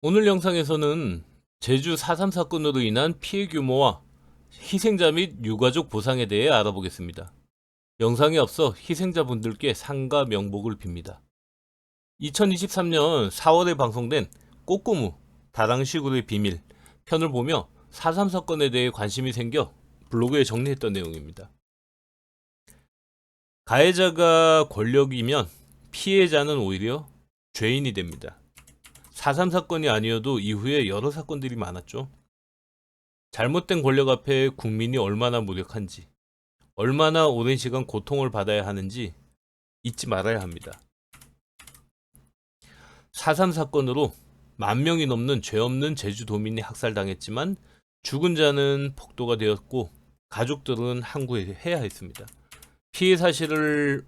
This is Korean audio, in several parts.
오늘 영상에서는 제주 4.3 사건으로 인한 피해 규모와 희생자 및 유가족 보상에 대해 알아보겠습니다. 영상에 앞서 희생자분들께 상가 명복을 빕니다. 2023년 4월에 방송된 꼬꼬무 다랑시구의 비밀 편을 보며 4.3 사건에 대해 관심이 생겨 블로그에 정리했던 내용입니다. 가해자가 권력이면 피해자는 오히려 죄인이 됩니다. 4.3 사건이 아니어도 이후에 여러 사건들이 많았죠. 잘못된 권력 앞에 국민이 얼마나 무력한지, 얼마나 오랜 시간 고통을 받아야 하는지 잊지 말아야 합니다. 4.3 사건으로 10,000명이 넘는 죄 없는 제주도민이 학살당했지만 죽은 자는 폭도가 되었고 가족들은 항구해야 했습니다. 피해 사실을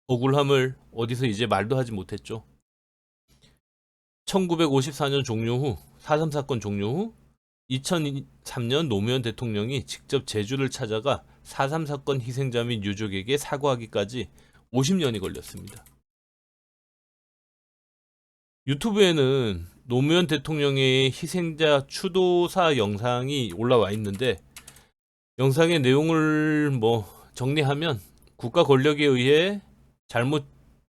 억울함을 어디서 이제 말도 하지 못했죠. 1954년 종료 후 4.3 사건 종료 후 2003년 노무현 대통령이 직접 제주를 찾아가 4.3 사건 희생자 및 유족에게 사과하기까지 50년이 걸렸습니다. 유튜브에는 노무현 대통령의 희생자 추도사 영상이 올라와 있는데 영상의 내용을 정리하면 국가 권력에 의해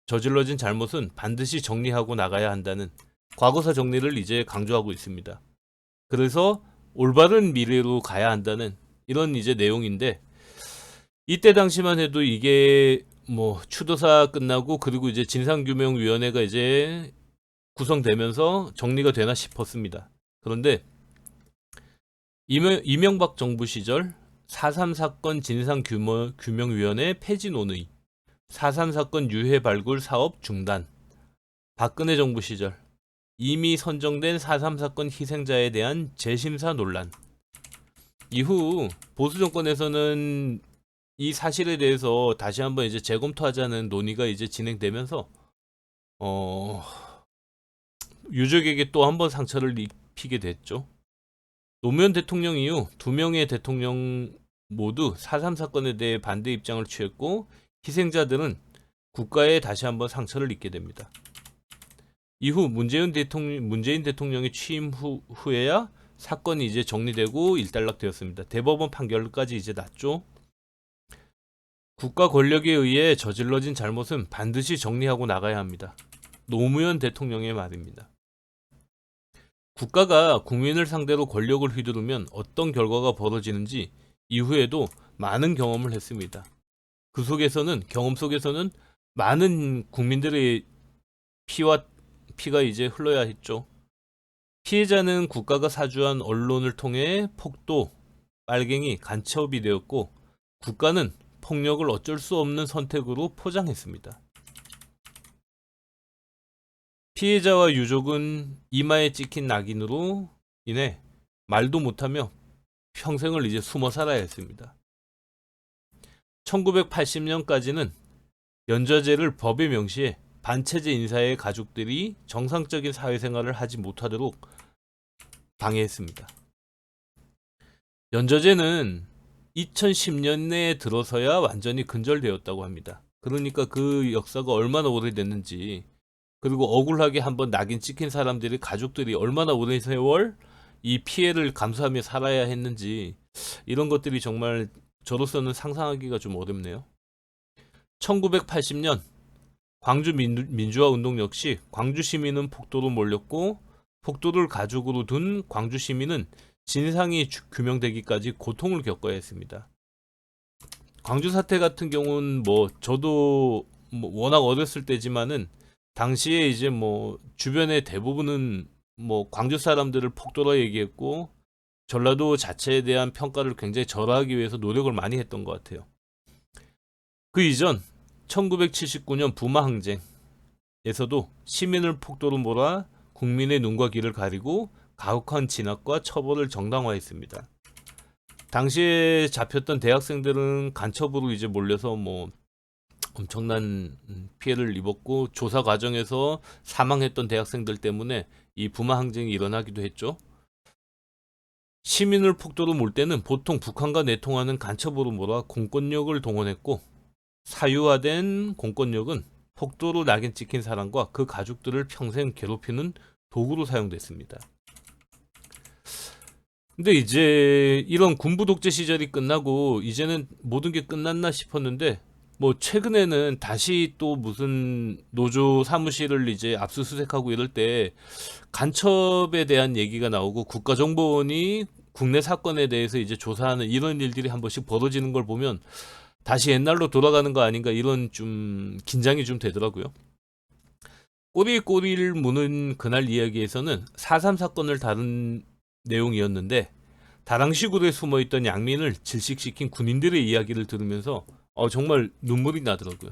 저질러진 잘못은 반드시 정리하고 나가야 한다는 과거사 정리를 이제 강조하고 있습니다. 그래서 올바른 미래로 가야 한다는 이런 이제 내용인데 이때 당시만 해도 이게 추도사 끝나고 그리고 이제 진상규명위원회가 이제 구성되면서 정리가 되나 싶었습니다. 그런데 이명박 정부 시절 4.3 사건 진상규명위원회 폐지 논의, 4.3 사건 유해 발굴 사업 중단, 박근혜 정부 시절 이미 선정된 4.3 사건 희생자에 대한 재심사 논란. 이후 보수 정권에서는 이 사실에 대해서 다시 한번 이제 재검토하자는 논의가 이제 진행되면서 유족에게 또 한 번 상처를 입히게 됐죠. 노무현 대통령 이후 2명의 대통령 모두 4.3 사건에 대해 반대 입장을 취했고 희생자들은 국가에 다시 한번 상처를 입게 됩니다. 이후 문재인 대통령의 취임 후에야 사건이 이제 정리되고 일단락되었습니다. 대법원 판결까지 이제 났죠. 국가 권력에 의해 저질러진 잘못은 반드시 정리하고 나가야 합니다. 노무현 대통령의 말입니다. 국가가 국민을 상대로 권력을 휘두르면 어떤 결과가 벌어지는지 이후에도 많은 경험을 했습니다. 그 속에서는 경험 속에서는 많은 국민들의 피가 이제 흘러야 했죠. 피해자는 국가가 사주한 언론을 통해 폭도, 빨갱이, 간첩이 되었고 국가는 폭력을 어쩔 수 없는 선택으로 포장했습니다. 피해자와 유족은 이마에 찍힌 낙인으로 인해 말도 못하며 평생을 이제 숨어 살아야 했습니다. 1980년까지는 연좌제를 법에 명시해 반체제 인사의 가족들이 정상적인 사회생활을 하지 못하도록 방해했습니다. 연좌제는 2010년에 들어서야 완전히 근절되었다고 합니다. 그러니까 그 역사가 얼마나 오래됐는지, 그리고 억울하게 한번 낙인 찍힌 사람들이 가족들이 얼마나 오랜 세월 이 피해를 감수하며 살아야 했는지, 이런 것들이 정말 저로서는 상상하기가 좀 어렵네요. 1980년 광주 민주화 운동 역시 광주 시민은 폭도로 몰렸고 폭도를 가족으로 둔 광주 시민은 진상이 규명되기까지 고통을 겪어야 했습니다. 광주 사태 같은 경우는 저도 워낙 어렸을 때지만은 당시에 이제 주변의 대부분은 광주 사람들을 폭도로 얘기했고 전라도 자체에 대한 평가를 굉장히 절하하기 위해서 노력을 많이 했던 것 같아요. 그 이전 1979년 부마 항쟁에서도 시민을 폭도로 몰아 국민의 눈과 귀를 가리고 가혹한 진압과 처벌을 정당화했습니다. 당시에 잡혔던 대학생들은 간첩으로 이제 몰려서 엄청난 피해를 입었고 조사 과정에서 사망했던 대학생들 때문에 이 부마 항쟁이 일어나기도 했죠. 시민을 폭도로 몰 때는 보통 북한과 내통하는 간첩으로 몰아 공권력을 동원했고 사유화된 공권력은 폭도로 낙인 찍힌 사람과 그 가족들을 평생 괴롭히는 도구로 사용됐습니다. 근데 이제 이런 군부 독재 시절이 끝나고 이제는 모든 게 끝났나 싶었는데, 뭐 최근에는 다시 또 무슨 노조 사무실을 이제 압수수색하고 이럴 때 간첩에 대한 얘기가 나오고 국가정보원이 국내 사건에 대해서 이제 조사하는 이런 일들이 한 번씩 벌어지는 걸 보면 다시 옛날로 돌아가는 거 아닌가, 이런 좀 긴장이 좀 되더라고요. 꼬리를 무는 그날 이야기에서는 4.3 사건을 다룬 내용이었는데, 다랑시구에 숨어있던 양민을 질식시킨 군인들의 이야기를 들으면서 정말 눈물이 나더라고요.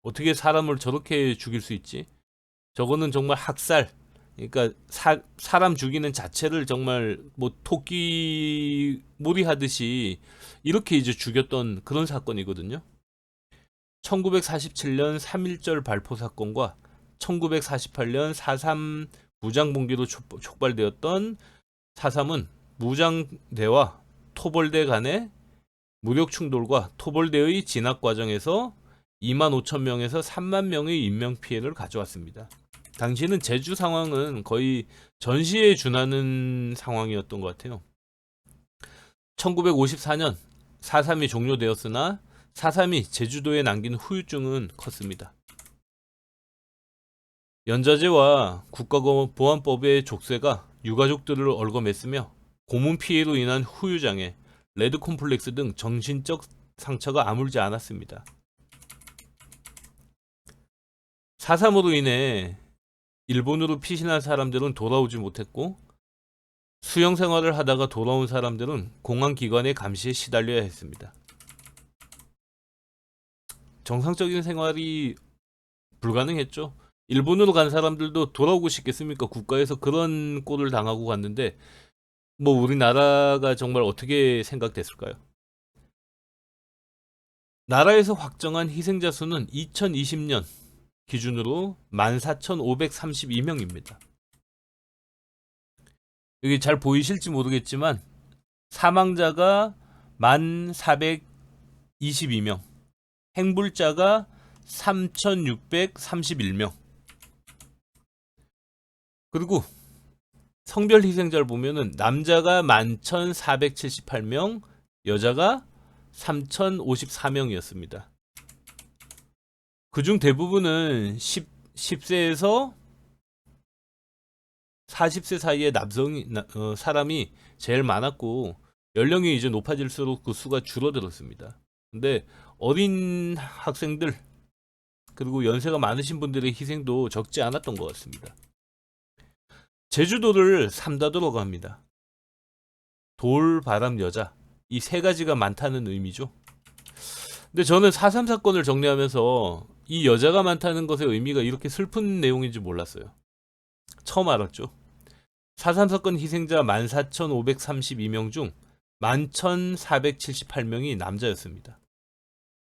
어떻게 사람을 저렇게 죽일 수 있지? 저거는 정말 학살, 그러니까 사람 죽이는 자체를 정말 뭐 토끼 몰이 하듯이 이렇게 이제 죽였던 그런 사건이거든요. 1947년 3.1절 발포 사건과 1948년 4.3 무장봉기로 촉발되었던 4.3은 무장대와 토벌대 간의 무력 충돌과 토벌대의 진압 과정에서 25,000명에서 30,000명의 인명피해를 가져왔습니다. 당시는 제주 상황은 거의 전시에 준하는 상황이었던 것 같아요. 1954년 4.3이 종료되었으나 4.3이 제주도에 남긴 후유증은 컸습니다. 연좌제와 국가보안법의 족쇄가 유가족들을 얽어맸으며 고문 피해로 인한 후유장애, 레드 콤플렉스 등 정신적 상처가 아물지 않았습니다. 4.3으로 인해 일본으로 피신한 사람들은 돌아오지 못했고, 수영 생활을 하다가 돌아온 사람들은 공안기관의 감시에 시달려야 했습니다. 정상적인 생활이 불가능했죠. 일본으로 간 사람들도 돌아오고 싶겠습니까? 국가에서 그런 꼴을 당하고 갔는데 뭐 우리나라가 정말 어떻게 생각됐을까요? 나라에서 확정한 희생자 수는 2020년 기준으로 14,532명입니다. 여기 잘 보이실지 모르겠지만 사망자가 1,422명, 행불자가 3,631명. 그리고 성별 희생자를 보면은 남자가 11,478명, 여자가 3,054명이었습니다. 그중 대부분은 10세에서 40세 사이의 사람이 제일 많았고, 연령이 이제 높아질수록 그 수가 줄어들었습니다. 근데 어린 학생들 그리고 연세가 많으신 분들의 희생도 적지 않았던 것 같습니다. 제주도를 3다도라고 합니다. 돌, 바람, 여자, 이 세 가지가 많다는 의미죠. 근데 저는 4.3 사건을 정리하면서 이 여자가 많다는 것의 의미가 이렇게 슬픈 내용인지 몰랐어요. 처음 알았죠. 4.3 사건 희생자 14,532명 중 11,478명이 남자였습니다.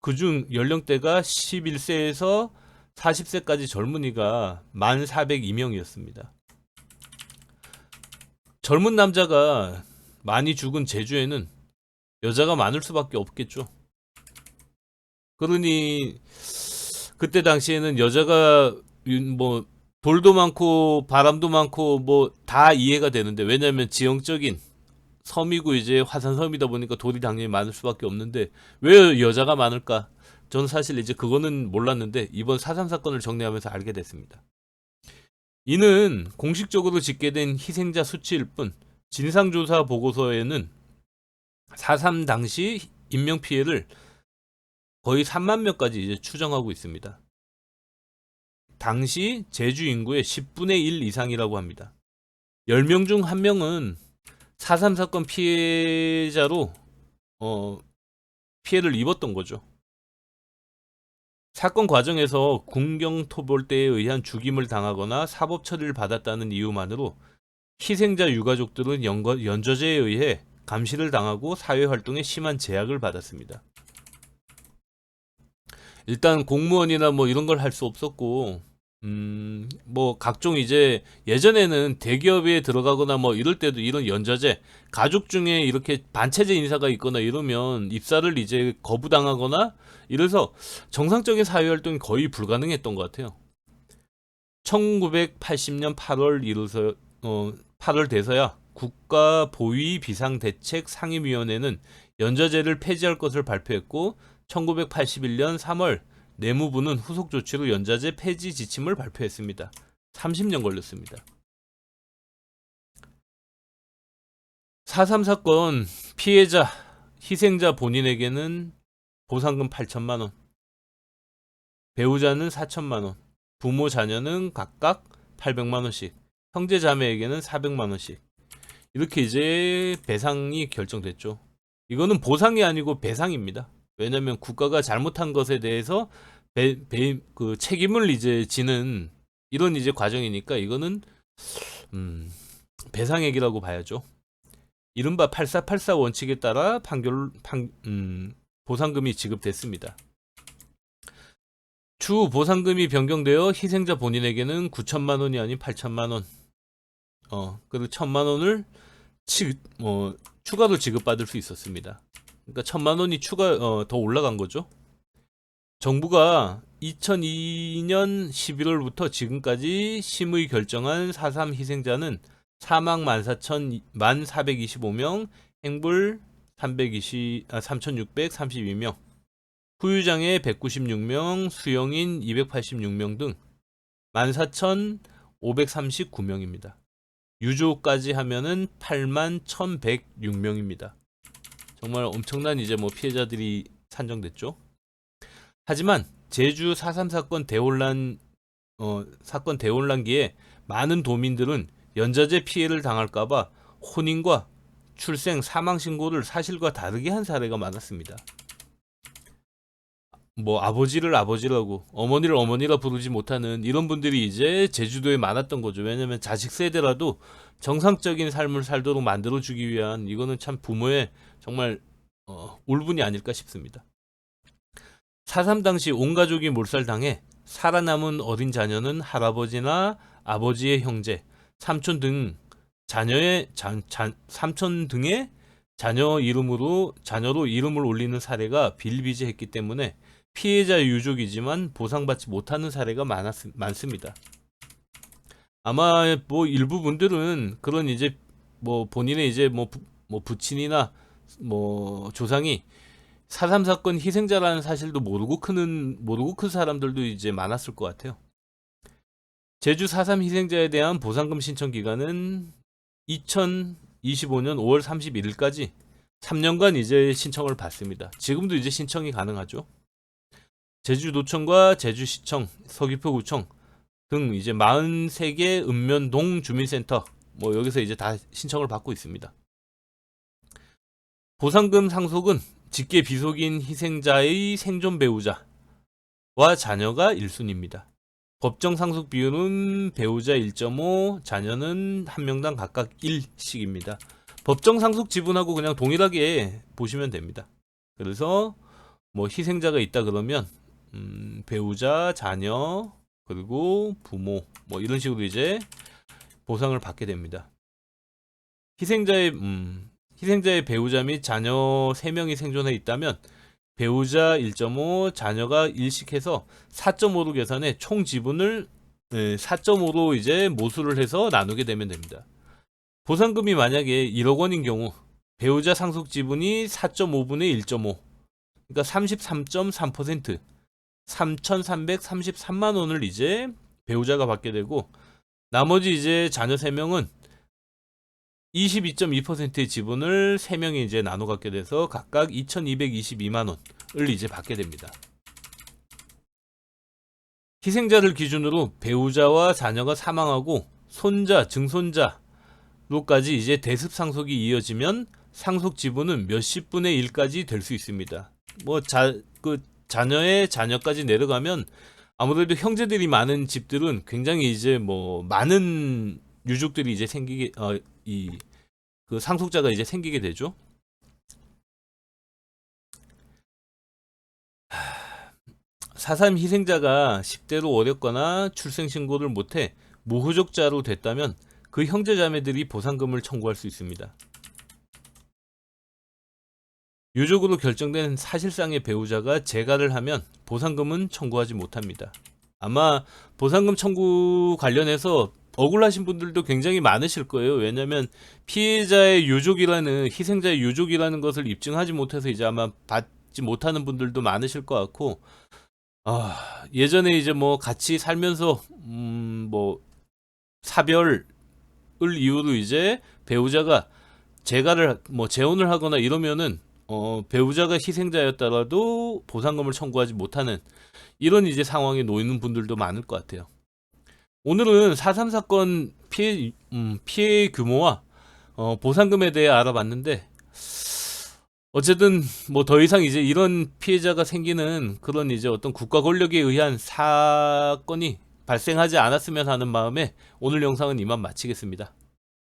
그중 연령대가 11세에서 40세까지 젊은이가 1,402명이었습니다. 젊은 남자가 많이 죽은 제주에는 여자가 많을 수밖에 없겠죠. 그러니 그때 당시에는 여자가 뭐 돌도 많고 바람도 많고 뭐 다 이해가 되는데, 왜냐면 지형적인 섬이고 이제 화산섬이다 보니까 돌이 당연히 많을 수밖에 없는데 왜 여자가 많을까? 저는 사실 이제 그거는 몰랐는데 이번 4.3 사건을 정리하면서 알게 됐습니다. 이는 공식적으로 집계된 희생자 수치일 뿐, 진상조사 보고서에는 4.3 당시 인명피해를 거의 3만 명까지 이제 추정하고 있습니다. 당시 제주 인구의 10분의 1 이상이라고 합니다. 10명 중 1명은 4.3 사건 피해자로 피해를 입었던 거죠. 사건 과정에서 군경 토벌대에 의한 죽임을 당하거나 사법 처리를 받았다는 이유만으로 희생자 유가족들은 연좌제에 의해 감시를 당하고 사회활동에 심한 제약을 받았습니다. 일단 공무원이나 뭐 이런 걸 할 수 없었고, 뭐 각종 이제 예전에는 대기업에 들어가거나 뭐 이럴 때도 이런 연좌제, 가족 중에 이렇게 반체제 인사가 있거나 이러면 입사를 이제 거부당하거나 이래서 정상적인 사회활동이 거의 불가능했던 것 같아요. 1980년 8월 돼서야 국가보위비상대책 상임위원회는 연좌제를 폐지할 것을 발표했고 1981년 3월 내무부는 후속 조치로 연좌제 폐지 지침을 발표했습니다. 30년 걸렸습니다. 4.3 사건 피해자, 희생자 본인에게는 보상금 8천만 원, 배우자는 4천만 원, 부모 자녀는 각각 800만 원씩, 형제 자매에게는 400만 원씩 이렇게 이제 배상이 결정됐죠. 이거는 보상이 아니고 배상입니다. 왜냐하면 국가가 잘못한 것에 대해서 그 책임을 이제 지는 이런 이제 과정이니까 이거는 배상액이라고 봐야죠. 이른바 8484 원칙에 따라 보상금이 지급됐습니다. 추후 보상금이 변경되어 희생자 본인에게는 9천만 원이 아닌 8천만 원, 그리고 1천만 원을 추가로 지급받을 수 있었습니다. 그러니까 1천만 원이 더 올라간 거죠. 정부가 2002년 11월부터 지금까지 심의 결정한 4.3 희생자는 사망 14,425명, 행불 3,632명, 후유장애 196명, 수용인 286명 등 14,539명입니다. 유조까지 하면은 81,106명입니다. 정말 엄청난 이제 뭐 피해자들이 산정됐죠. 하지만 제주 4.3 사건 대혼란기에 많은 도민들은 연좌제 피해를 당할까봐 혼인과 출생, 사망 신고를 사실과 다르게 한 사례가 많았습니다. 뭐 아버지를 아버지라고 어머니를 어머니라 부르지 못하는 이런 분들이 이제 제주도에 많았던 거죠. 왜냐면 자식 세대라도 정상적인 삶을 살도록 만들어주기 위한 이거는 참 부모의 정말 울분이 아닐까 싶습니다. 4.3 당시 온 가족이 몰살당해 살아남은 어린 자녀는 할아버지나 아버지의 형제, 삼촌 등의 자녀로 이름을 올리는 사례가 비일비재했기 때문에 피해자 유족이지만 보상받지 못하는 사례가 많습니다. 아마 뭐 일부 분들은 그런 이제 뭐 본인의 이제 뭐 부친이나 뭐 조상이 4.3 사건 희생자라는 사실도 모르고 큰 사람들도 이제 많았을 것 같아요. 제주 4.3 희생자에 대한 보상금 신청 기간은 2025년 5월 31일까지 3년간 이제 신청을 받습니다. 지금도 이제 신청이 가능하죠. 제주도청과 제주시청, 서귀포구청 등 이제 43개 읍면동 주민센터 뭐 여기서 이제 다 신청을 받고 있습니다. 보상금 상속은 직계 비속인 희생자의 생존 배우자와 자녀가 1순위입니다. 법정 상속 비율은 배우자 1.5, 자녀는 한 명당 각각 1씩입니다. 법정 상속 지분하고 그냥 동일하게 보시면 됩니다. 그래서 뭐 희생자가 있다 그러면 배우자, 자녀, 그리고 부모 뭐 이런 식으로 이제 보상을 받게 됩니다. 희생자의 배우자 및 자녀 3명이 생존해 있다면 배우자 1.5, 자녀가 1씩 해서 4.5로 계산해 총 지분을 4.5로 이제 모수를 해서 나누게 되면 됩니다. 보상금이 만약에 1억 원인 경우 배우자 상속 지분이 4.5분의 1.5, 그러니까 33.3%, 3,333만 원을 이제 배우자가 받게 되고 나머지 이제 자녀 3명은 22.2%의 지분을 3명이 이제 나눠 갖게 돼서 각각 2,222만 원을 이제 받게 됩니다. 희생자를 기준으로 배우자와 자녀가 사망하고 손자, 증손자로까지 이제 대습 상속이 이어지면 상속 지분은 몇십 분의 1까지 될 수 있습니다. 뭐 자녀의 자녀까지 내려가면 아무래도 형제들이 많은 집들은 굉장히 이제 뭐 많은 유족들이 이제 생기게 그 상속자가 이제 생기게 되죠. 4.3 희생자가 10대로 어렸거나 출생신고를 못해 무후족자로 됐다면 그 형제자매들이 보상금을 청구할 수 있습니다. 유족으로 결정된 사실상의 배우자가 재가를 하면 보상금은 청구하지 못합니다. 아마 보상금 청구 관련해서 억울하신 분들도 굉장히 많으실 거예요. 왜냐면 피해자의 유족이라는, 희생자의 유족이라는 것을 입증하지 못해서 이제 아마 받지 못하는 분들도 많으실 것 같고, 예전에 이제 뭐 같이 살면서 뭐 사별을 이유로 이제 배우자가 재가를 뭐 재혼을 하거나 이러면은 배우자가 희생자였더라도 보상금을 청구하지 못하는 이런 이제 상황에 놓이는 분들도 많을 것 같아요. 오늘은 4.3 사건 피해 규모와 보상금에 대해 알아봤는데, 어쨌든 뭐 더 이상 이제 이런 피해자가 생기는 그런 이제 어떤 국가 권력에 의한 사건이 발생하지 않았으면 하는 마음에 오늘 영상은 이만 마치겠습니다.